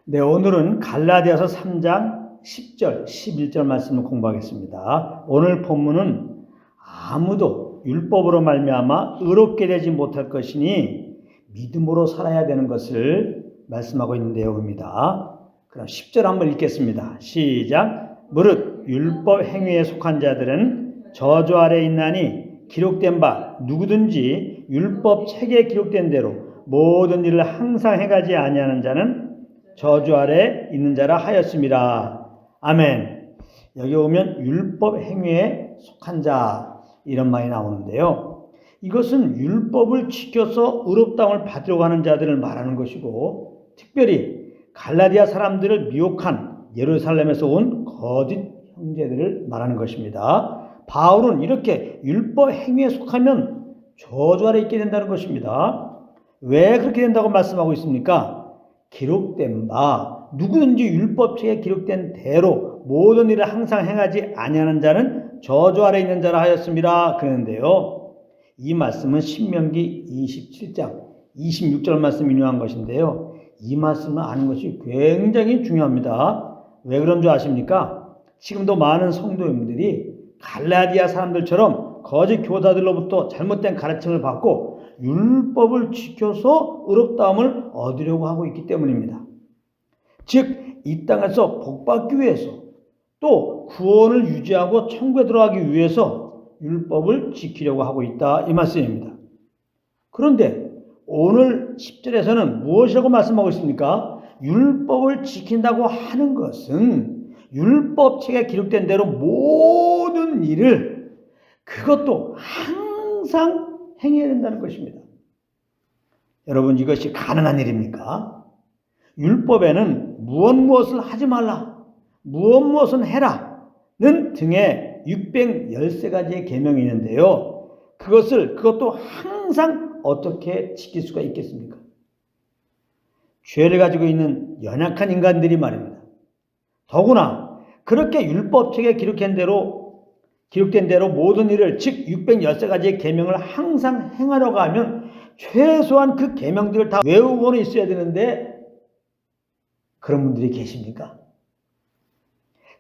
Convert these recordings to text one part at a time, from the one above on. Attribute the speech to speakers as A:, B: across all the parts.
A: 네, 오늘은 갈라디아서 3장 10절, 11절 말씀을 공부하겠습니다. 오늘 본문은 아무도 율법으로 말미암아 의롭게 되지 못할 것이니 믿음으로 살아야 되는 것을 말씀하고 있는 내용입니다. 그럼 10절 한번 읽겠습니다. 시작. 무릇 율법 행위에 속한 자들은 저주 아래 있나니 기록된 바 누구든지 율법 책에 기록된 대로 모든 일을 항상 행하지 아니하는 자는 저주 아래 있는 자라 하였습니다. 아멘. 여기 오면 율법 행위에 속한 자 이런 말이 나오는데요. 이것은 율법을 지켜서 의롭다움을 받으려고 하는 자들을 말하는 것이고, 특별히 갈라디아 사람들을 미혹한 예루살렘에서 온 거짓 형제들을 말하는 것입니다. 바울은 이렇게 율법 행위에 속하면 저주 아래 있게 된다는 것입니다. 왜 그렇게 된다고 말씀하고 있습니까? 기록된 바 누구든지 율법책에 기록된 대로 모든 일을 항상 행하지 아니하는 자는 저주 아래 있는 자라 하였습니다. 그런데요, 이 말씀은 신명기 27장 26절 말씀 인용한 것인데요, 이 말씀을 아는 것이 굉장히 중요합니다. 왜 그런 줄 아십니까? 지금도 많은 성도님들이 갈라디아 사람들처럼 거짓 교사들로부터 잘못된 가르침을 받고 율법을 지켜서 의롭다움을 얻으려고 하고 있기 때문입니다. 즉, 이 땅에서 복받기 위해서 또 구원을 유지하고 천국에 들어가기 위해서 율법을 지키려고 하고 있다, 이 말씀입니다. 그런데 오늘 10절에서는 무엇이라고 말씀하고 있습니까? 율법을 지킨다고 하는 것은 율법책에 기록된 대로 모든 일을 그것도 항상 행해야 된다는 것입니다. 여러분, 이것이 가능한 일입니까? 율법에는 무엇을 하지 말라, 무엇은 해라는 등의 613가지의 계명이 있는데요. 그것도 항상 어떻게 지킬 수가 있겠습니까? 죄를 가지고 있는 연약한 인간들이 말입니다. 더구나 그렇게 율법책에 기록된 대로 모든 일을, 즉 613가지의 계명을 항상 행하려고 하면 최소한 그 계명들을 다 외우고는 있어야 되는데 그런 분들이 계십니까?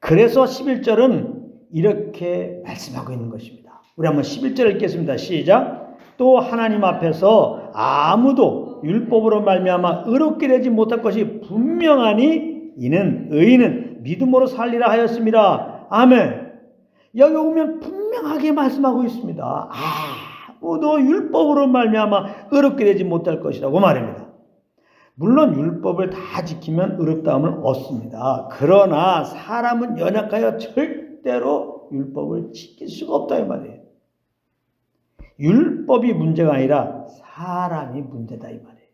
A: 그래서 11절은 이렇게 말씀하고 있는 것입니다. 우리 한번 11절 읽겠습니다. 시작. 또 하나님 앞에서 아무도 율법으로 말미암아 의롭게 되지 못할 것이 분명하니 이는 의인은 믿음으로 살리라 하였습니다. 아멘. 여기 오면 분명하게 말씀하고 있습니다. 아무도 율법으로 말미암아 의롭게 되지 못할 것이라고 말입니다. 물론 율법을 다 지키면 의롭다움을 얻습니다. 그러나 사람은 연약하여 절대로 율법을 지킬 수가 없다, 이 말이에요. 율법이 문제가 아니라 사람이 문제다, 이 말이에요.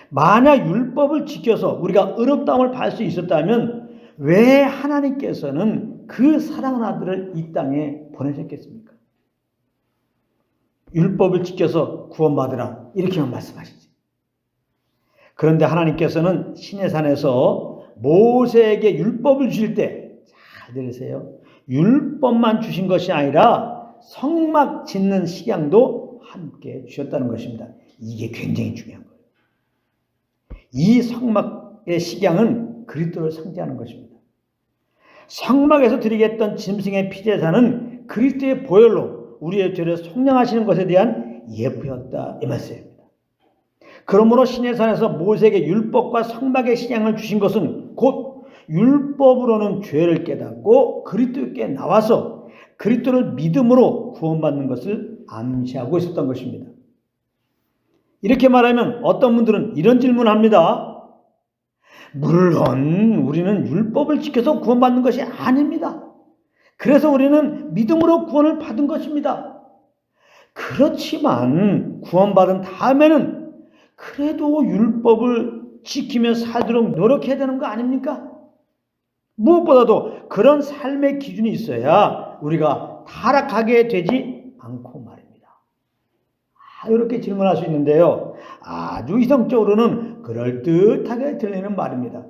A: 만약 율법을 지켜서 우리가 의롭다움을 받을 수 있었다면 왜 하나님께서는 그 사랑하는 아들을 이 땅에 보내셨겠습니까? 율법을 지켜서 구원받으라, 이렇게만 말씀하시지. 그런데 하나님께서는 시내산에서 모세에게 율법을 주실 때, 잘 들으세요, 율법만 주신 것이 아니라 성막 짓는 식양도 함께 주셨다는 것입니다. 이게 굉장히 중요한 거예요. 이 성막의 식양은 그리스도를 상징하는 것입니다. 성막에서 드리겠던 짐승의 피제사는 그리스도의 보혈로 우리의 죄를 속량하시는 것에 대한 예표였다, 이 말씀입니다. 그러므로 시내산에서 모세에게 율법과 성막의 식양을 주신 것은 곧 율법으로는 죄를 깨닫고 그리스도께 나와서 그리스도를 믿음으로 구원받는 것을 암시하고 있었던 것입니다. 이렇게 말하면 어떤 분들은 이런 질문을 합니다. 물론 우리는 율법을 지켜서 구원받는 것이 아닙니다. 그래서 우리는 믿음으로 구원을 받은 것입니다. 그렇지만 구원받은 다음에는 그래도 율법을 지키며 살도록 노력해야 되는 거 아닙니까? 무엇보다도 그런 삶의 기준이 있어야 우리가 타락하게 되지 않고 말입니다. 이렇게 질문할 수 있는데요, 아주 이성적으로는 그럴듯하게 들리는 말입니다.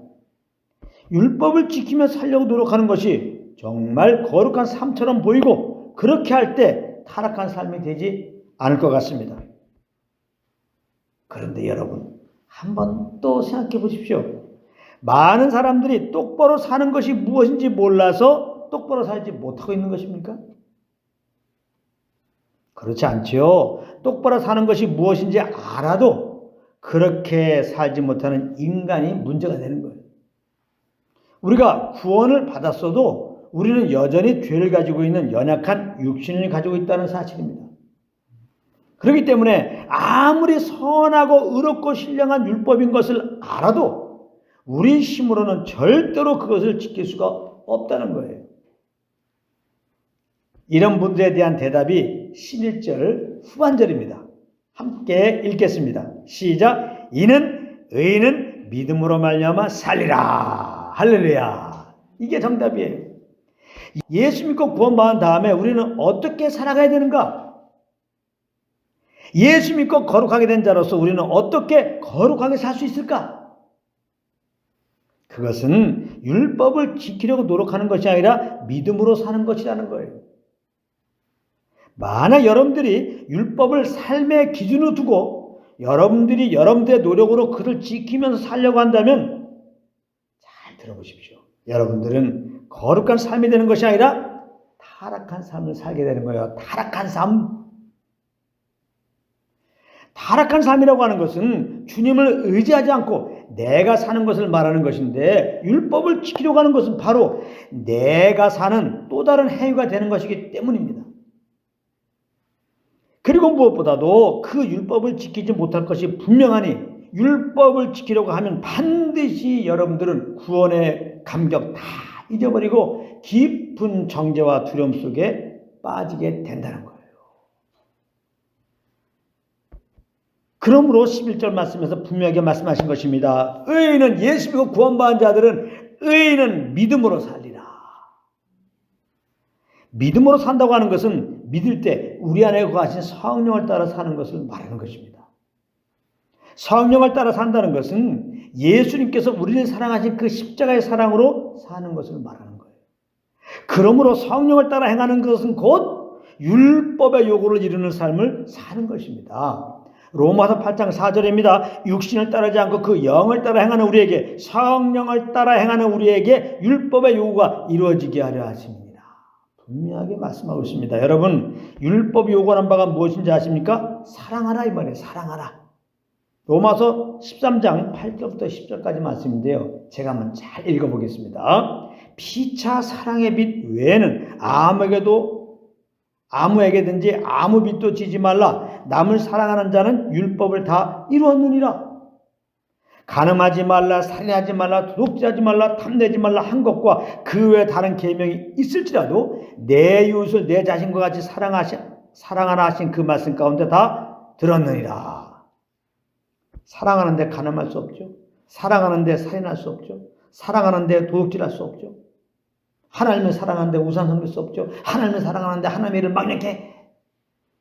A: 율법을 지키며 살려고 노력하는 것이 정말 거룩한 삶처럼 보이고 그렇게 할 때 타락한 삶이 되지 않을 것 같습니다. 그런데 여러분, 한번 또 생각해 보십시오. 많은 사람들이 똑바로 사는 것이 무엇인지 몰라서 똑바로 살지 못하고 있는 것입니까? 그렇지 않지요. 똑바로 사는 것이 무엇인지 알아도 그렇게 살지 못하는 인간이 문제가 되는 거예요. 우리가 구원을 받았어도 우리는 여전히 죄를 가지고 있는 연약한 육신을 가지고 있다는 사실입니다. 그렇기 때문에 아무리 선하고 의롭고 신령한 율법인 것을 알아도 우리 힘으로는 절대로 그것을 지킬 수가 없다는 거예요. 이런 분들에 대한 대답이 11절 후반절입니다. 함께 읽겠습니다. 시작. 이는 의인은 믿음으로 말미암아 살리라. 할렐루야. 이게 정답이에요. 예수 믿고 구원받은 다음에 우리는 어떻게 살아가야 되는가? 예수 믿고 거룩하게 된 자로서 우리는 어떻게 거룩하게 살 수 있을까? 그것은 율법을 지키려고 노력하는 것이 아니라 믿음으로 사는 것이라는 거예요. 만약 여러분들이 율법을 삶의 기준으로 두고 여러분들이 여러분들의 노력으로 그를 지키면서 살려고 한다면 잘 들어보십시오. 여러분들은 거룩한 삶이 되는 것이 아니라 타락한 삶을 살게 되는 거예요. 타락한 삶. 타락한 삶이라고 하는 것은 주님을 의지하지 않고 내가 사는 것을 말하는 것인데 율법을 지키려고 하는 것은 바로 내가 사는 또 다른 행위가 되는 것이기 때문입니다. 그리고 무엇보다도 그 율법을 지키지 못할 것이 분명하니 율법을 지키려고 하면 반드시 여러분들은 구원의 감격 다 잊어버리고 깊은 정죄와 두려움 속에 빠지게 된다는 거예요. 그러므로 11절 말씀에서 분명하게 말씀하신 것입니다. 의인은 예수 믿고 구원받은 자들은 의인은 믿음으로 살리라. 믿음으로 산다고 하는 것은 믿을 때 우리 안에 거하신 성령을 따라 사는 것을 말하는 것입니다. 성령을 따라 산다는 것은 예수님께서 우리를 사랑하신 그 십자가의 사랑으로 사는 것을 말하는 거예요. 그러므로 성령을 따라 행하는 것은 곧 율법의 요구를 이루는 삶을 사는 것입니다. 로마서 8장 4절입니다. 육신을 따르지 않고 그 영을 따라 행하는 우리에게 성령을 따라 행하는 우리에게 율법의 요구가 이루어지게 하려 하십니다. 분명하게 말씀하고 있습니다. 여러분 율법이 요구하는 바가 무엇인지 아십니까? 사랑하라 이 말이에요. 사랑하라. 로마서 13장 8절부터 10절까지 말씀인데요. 제가 한번 잘 읽어보겠습니다. 피차 사랑의 빛 외에는 아무에게든지 아무 빚도 지지 말라. 남을 사랑하는 자는 율법을 다 이루었느니라. 간음하지 말라, 살인하지 말라, 도둑질하지 말라, 탐내지 말라 한 것과 그 외에 다른 계명이 있을지라도 내 이웃을 내 자신과 같이 사랑하라 하신 그 말씀 가운데 다 들었느니라. 사랑하는데 간음할 수 없죠. 사랑하는데 살인할 수 없죠. 사랑하는데 도둑질할 수 없죠. 하나님을 사랑하는데 우상 섬길 수 없죠. 하나님을 사랑하는데 하나님의 일을 막연하게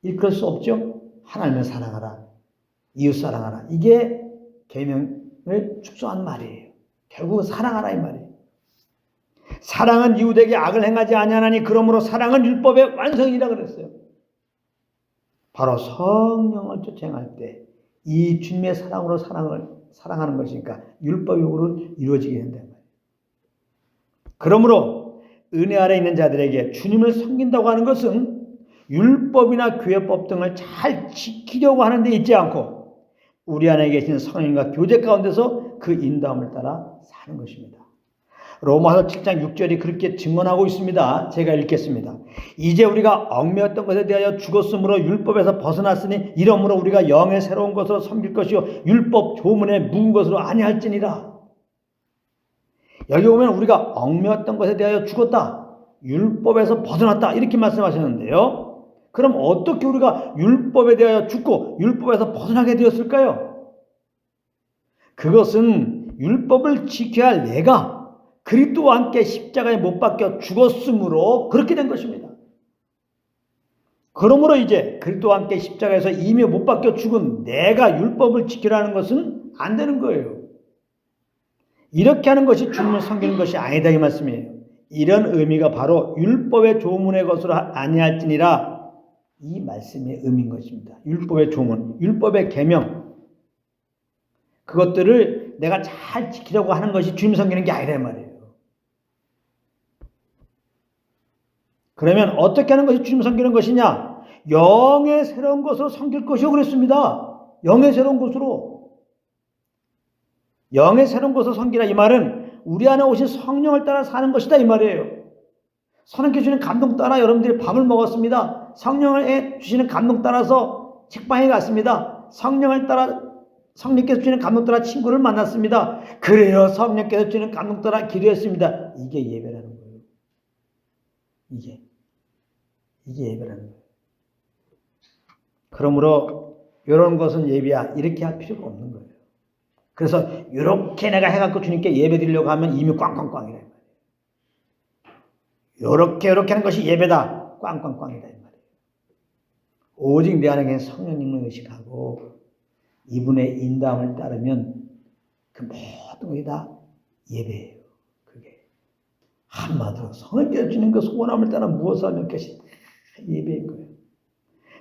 A: 이끌 수 없죠. 하나님을 사랑하라. 이웃 사랑하라. 이게 계명을 축소한 말이에요. 결국 사랑하라 이 말이에요. 사랑은 이웃에게 악을 행하지 아니하나니 그러므로 사랑은 율법의 완성이라 그랬어요. 바로 성령을 쫓아 행할 때 이 주님의 사랑으로 사랑하는 것이니까 율법 요구로 이루어지게 된다는 거예요. 그러므로 은혜 아래 있는 자들에게 주님을 섬긴다고 하는 것은 율법이나 교회법 등을 잘 지키려고 하는 데 있지 않고 우리 안에 계신 성령과 교제 가운데서 그 인도함을 따라 사는 것입니다. 로마서 7장 6절이 그렇게 증언하고 있습니다. 제가 읽겠습니다. 이제 우리가 얽매였던 것에 대하여 죽었으므로 율법에서 벗어났으니 이러므로 우리가 영의 새로운 것으로 섬길 것이요 율법 조문에 묵은 것으로 아니할지니라. 여기 보면 우리가 얽매였던 것에 대하여 죽었다. 율법에서 벗어났다. 이렇게 말씀하셨는데요. 그럼 어떻게 우리가 율법에 대하여 죽고 율법에서 벗어나게 되었을까요? 그것은 율법을 지켜야 할 내가 그리스도와 함께 십자가에 못 박혀 죽었으므로 그렇게 된 것입니다. 그러므로 이제 그리스도와 함께 십자가에서 이미 못 박혀 죽은 내가 율법을 지키라는 것은 안 되는 거예요. 이렇게 하는 것이 주님을 섬기는 것이 아니다 이 말씀이에요. 이런 의미가 바로 율법의 조문의 것으로 아니할지니라 이 말씀의 의미인 것입니다. 율법의 조문, 율법의 계명 그것들을 내가 잘 지키려고 하는 것이 주님 섬기는 게 아니란 말이에요. 그러면 어떻게 하는 것이 주님 섬기는 것이냐? 영의 새로운 것으로 섬길 것이요 그랬습니다. 영의 새로운 것으로. 영의 새로운 것으로 섬기라 이 말은 우리 안에 오신 성령을 따라 사는 것이다 이 말이에요. 성령께 주시는 감동 따라 여러분들이 밥을 먹었습니다. 성령에 주시는 감동 따라서 책방에 갔습니다. 성령께서 주시는 감동 따라 친구를 만났습니다. 그래요. 성령께서 주시는 감동 따라 기도했습니다. 이게 예배라는 거예요. 이게 예배라는 거예요. 그러므로 이런 것은 예배야 이렇게 할 필요가 없는 거예요. 그래서 이렇게 내가 해갖고 주님께 예배 드리려고 하면 이미 꽝꽝꽝이라 말이에요. 이렇게 하는 것이 예배다. 꽝꽝꽝이다 이 말이에요. 오직 내 안에 성령님을 의식하고 이분의 인도함을 따르면 그 모든 것이 다 예배예요. 그게 한마디로 성령께서 주는 그 소원함을 따라 무엇을 하면 것이 예배인 거예요.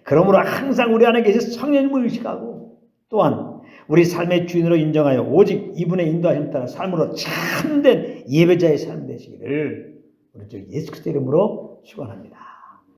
A: 그러므로 항상 우리 안에 계신 성령님을 의식하고 또한 우리 삶의 주인으로 인정하여 오직 이분의 인도하심을 따라 삶으로 참된 예배자의 삶 되시기를 우리 주 예수 그리스도 이름으로 축원합니다.